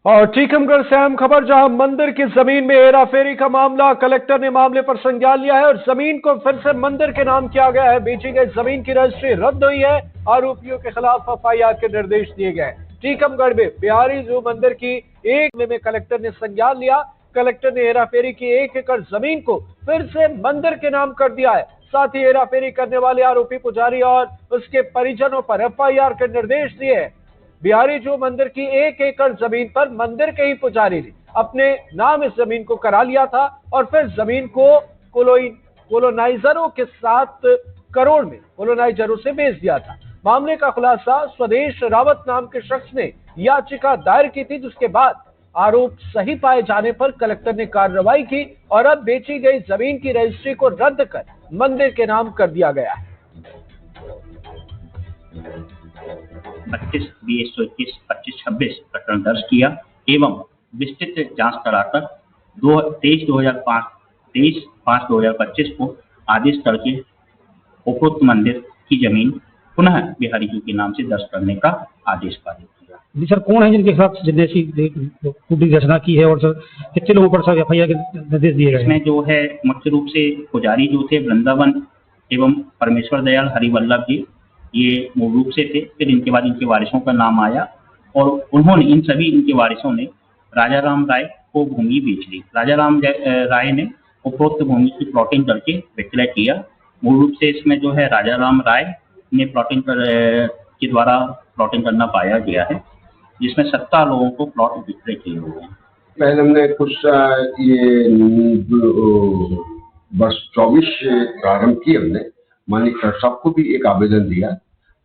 और टीकमगढ़ से अहम खबर, जहां मंदिर की जमीन में हेराफेरी का मामला, कलेक्टर ने मामले पर संज्ञान लिया है और जमीन को फिर से मंदिर के नाम किया गया है। बेची गई जमीन की रजिस्ट्री रद्द हुई है। आरोपियों के खिलाफ एफआईआर के निर्देश दिए गए। टीकमगढ़ में बिहारी जू मंदिर की एक में कलेक्टर ने संज्ञान लिया। कलेक्टर ने हेराफेरी की 1 एकड़ जमीन को फिर से मंदिर के नाम कर दिया है। साथ ही हेराफेरी करने वाले आरोपी पुजारी और उसके परिजनों पर एफआईआर के निर्देश दिए हैं। बिहारी जू मंदिर की 1 एकड़ जमीन पर मंदिर के ही पुजारी ने अपने नाम इस जमीन को करा लिया था और फिर जमीन को कोलोनाइजरों के 7 करोड़ में कोलोनाइजरों से बेच दिया था। मामले का खुलासा स्वदेश रावत नाम के शख्स ने याचिका दायर की थी, जिसके बाद आरोप सही पाए जाने पर कलेक्टर ने कार्रवाई की और अब बेची गई जमीन की रजिस्ट्री को रद्द कर मंदिर के नाम कर दिया गया है। 32, 20, 21, 25, 26 प्रकरण दर्ज किया एवं विस्तृत जांच कराकर 23/5/2025 को आदेश करके उपरोक्त मंदिर की जमीन पुनः बिहारी जू के नाम से दर्ज करने का आदेश पारित किया। जी सर, कौन है जिनके खिलाफ ऐसी घोषणा की है और सर कितने लोगों पर सर एफआईआर के निर्देश दिए गए? इसमें जो है मुख्य रूप से पुजारी जो थे वृंदावन एवं परमेश्वर दयाल हरिवल्लभ जी, ये मूल रूप से थे। फिर इनके बाद इनके वारिसों का नाम आया और उन्होंने इनके वारिसों ने राजा राम राय को भूमि बेच दी। राजा राम राय ने उपरोक्त भूमि की प्लॉटिंग करके विक्रय किया। मूल रूप से इसमें जो है राजा राम राय ने के द्वारा प्लॉटिंग करना पाया गया है, जिसमें 17 लोगों को प्लॉट विक्रय किए हुए हैं। पहले हमने कुछ ये वर्ष 24 से प्रारंभ की। हमने माननीय कलेक्टर साहब को भी एक आवेदन दिया,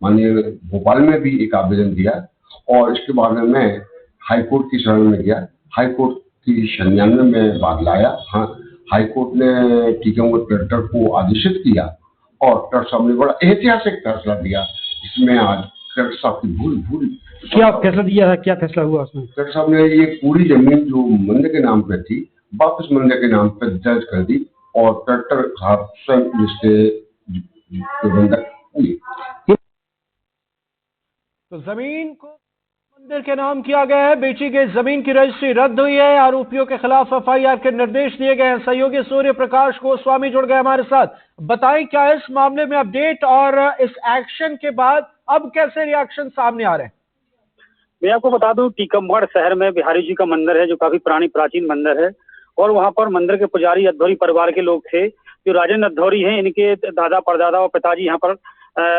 माननीय भोपाल में भी एक आवेदन दिया और इसके बाद में मैं हाईकोर्ट की शरण में गया। हाईकोर्ट की संज्ञान में मैं बात लाया। हाँ, हाईकोर्ट ने टीकमगढ़ कलेक्टर को आदेशित किया और कलेक्टर साहब ने बड़ा ऐतिहासिक फैसला दिया, जिसमें आज कलेक्टर साहब की भूल क्या फैसला दिया है? क्या फैसला हुआ उसमें? कलेक्टर साहब ने ये पूरी जमीन जो मंदिर के नाम पे थी वापस मंदिर के नाम पे दर्ज कर दी और कलेक्टर साहब स्वयं इसके प्रबंधक हुए। तो जमीन को मंदिर के नाम किया गया है। बेची गई जमीन की रजिस्ट्री रद्द हुई है। आरोपियों के खिलाफ एफआईआर के निर्देश दिए गए हैं। सहयोगी सूर्य प्रकाश गोस्वामी जुड़ गए हमारे साथ। बताएं क्या है इस मामले में अपडेट और इस एक्शन के बाद अब कैसे रिएक्शन सामने आ रहे हैं? मैं आपको बता दूं, टीकमगढ़ शहर में बिहारी जी का मंदिर है, जो काफी प्राचीन मंदिर है और वहां पर मंदिर के पुजारी अद्धौरी परिवार के लोग थे। जो राजेंद्र अद्धौरी हैं, इनके दादा परदादा और पिताजी यहाँ पर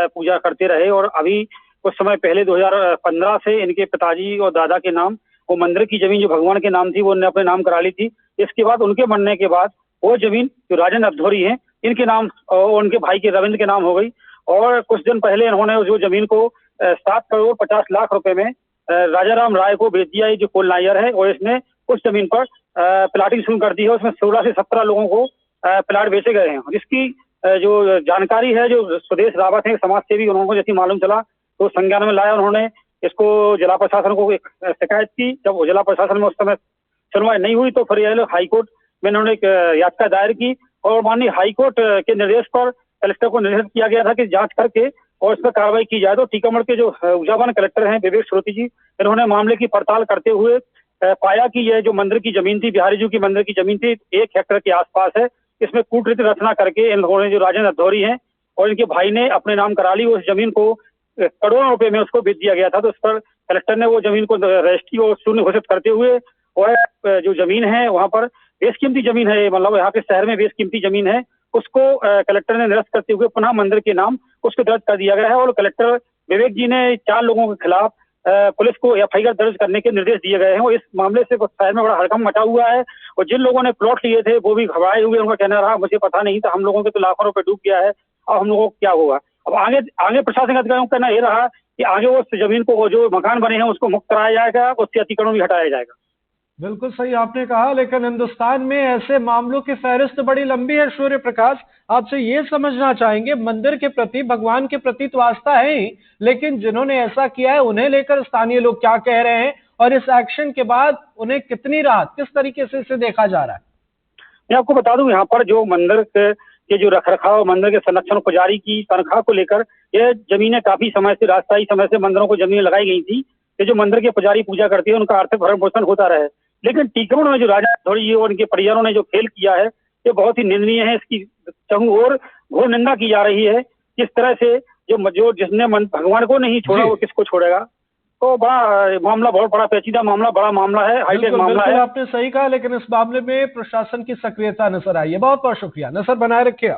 पूजा करते रहे और अभी कुछ समय पहले 2015 से इनके पिताजी और दादा के नाम वो मंदिर की जमीन जो भगवान के नाम थी वो उन्होंने अपने नाम करा ली थी। इसके बाद उनके मरने के बाद वो जमीन जो राजेंद्र अद्धौरी हैं इनके नाम और उनके भाई के रविंद्र के नाम हो गई और कुछ दिन पहले इन्होंने जो जमीन को 7 करोड़ 50 लाख रुपए में राजा राम राय को बेच दिया। ये जो कोलनायर है और इसने उस जमीन पर प्लाटिंग शुरू कर दी है। उसमें 16 से 17 लोगों को प्लाट बेचे गए हैं, जिसकी जो जानकारी है जो स्वदेश रावत है समाज सेवी, उन्होंने जैसी मालूम चला तो संज्ञान में लाया। उन्होंने इसको जिला प्रशासन को एक शिकायत की। जब जिला प्रशासन में उस समय सुनवाई नहीं हुई तो फिर ये लोग हाईकोर्ट में इन्होंने एक याचिका दायर की और माननीय हाईकोर्ट के निर्देश पर कलेक्टर को निर्देशित किया गया था कि जांच करके और इस पर कार्रवाई की जाए। तो टीकमगढ़ के जो ऊर्जावान कलेक्टर हैं विवेक श्रोती जी, इन्होंने मामले की पड़ताल करते हुए पाया कि यह जो मंदिर की जमीन थी, बिहारी जू की मंदिर की जमीन थी, 1 हेक्टेयर के आसपास है। इसमें कूटरीति रचना करके इन लोगों ने जो राजेंद्र अद्धौरी हैं और इनके भाई ने अपने नाम करा ली। उस जमीन को करोड़ों रुपए में उसको बेच दिया गया था। तो इस पर कलेक्टर ने वो जमीन को रजिस्ट्री और शून्य घोषित करते हुए और जो जमीन है वहां पर बेशकीमती जमीन है, मतलब यहाँ के शहर में बेशकीमती जमीन है, उसको कलेक्टर ने निरस्त करते हुए पुनः मंदिर के नाम उसको दर्ज कर दिया गया है। और कलेक्टर विवेक जी ने 4 लोगों के खिलाफ पुलिस को एफआईआर दर्ज करने के निर्देश दिए गए हैं और इस मामले से शहर में बड़ा हड़कंप मचा हुआ है और जिन लोगों ने प्लॉट लिए थे वो भी घबराए हुए। उनका कहना रहा मुझे पता नहीं था, हम लोगों के तो लाखों रुपए डूब गया है, अब हम लोगों को क्या होगा। अब आगे प्रशासनिक अधिकारियों का कहना ये रहा कि आगे उस जमीन को जो मकान बने हैं उसको मुक्त कराया जाएगा, उससे अतिक्रमण भी हटाया जाएगा। बिल्कुल सही आपने कहा, लेकिन हिंदुस्तान में ऐसे मामलों की फहरिस्त बड़ी लंबी है। सूर्य प्रकाश, आपसे ये समझना चाहेंगे, मंदिर के प्रति, भगवान के प्रति तो आस्था है ही, लेकिन जिन्होंने ऐसा किया है उन्हें लेकर स्थानीय लोग क्या कह रहे हैं और इस एक्शन के बाद उन्हें कितनी राहत, किस तरीके से इसे देखा जा रहा है? मैं आपको बता दूं, यहाँ पर जो मंदिर के जो रखरखाव, मंदिर के संरक्षण, पुजारी की तनख्वाह को लेकर यह जमीनें काफी समय से, राजशाही समय से मंदिरों को जमीनें लगाई गई थी कि जो मंदिर के पुजारी पूजा करते हैं उनका आर्थिक भरण पोषण होता रहे। लेकिन टीकमगढ़ में जो राजा नथौड़ी और उनके परिजनों ने जो खेल किया है ये बहुत ही निंदनीय है। इसकी चहुं ओर घोर निंदा की जा रही है। किस तरह से जो जिसने भगवान को नहीं छोड़ा वो किसको छोड़ेगा। तो बड़ा मामला, बहुत बड़ा पेचीदा मामला, बड़ा मामला है, हाईटेक मामला है। आपने सही कहा, लेकिन इस मामले में प्रशासन की सक्रियता नजर आई है। बहुत बहुत शुक्रिया। नजर बनाए रखिए।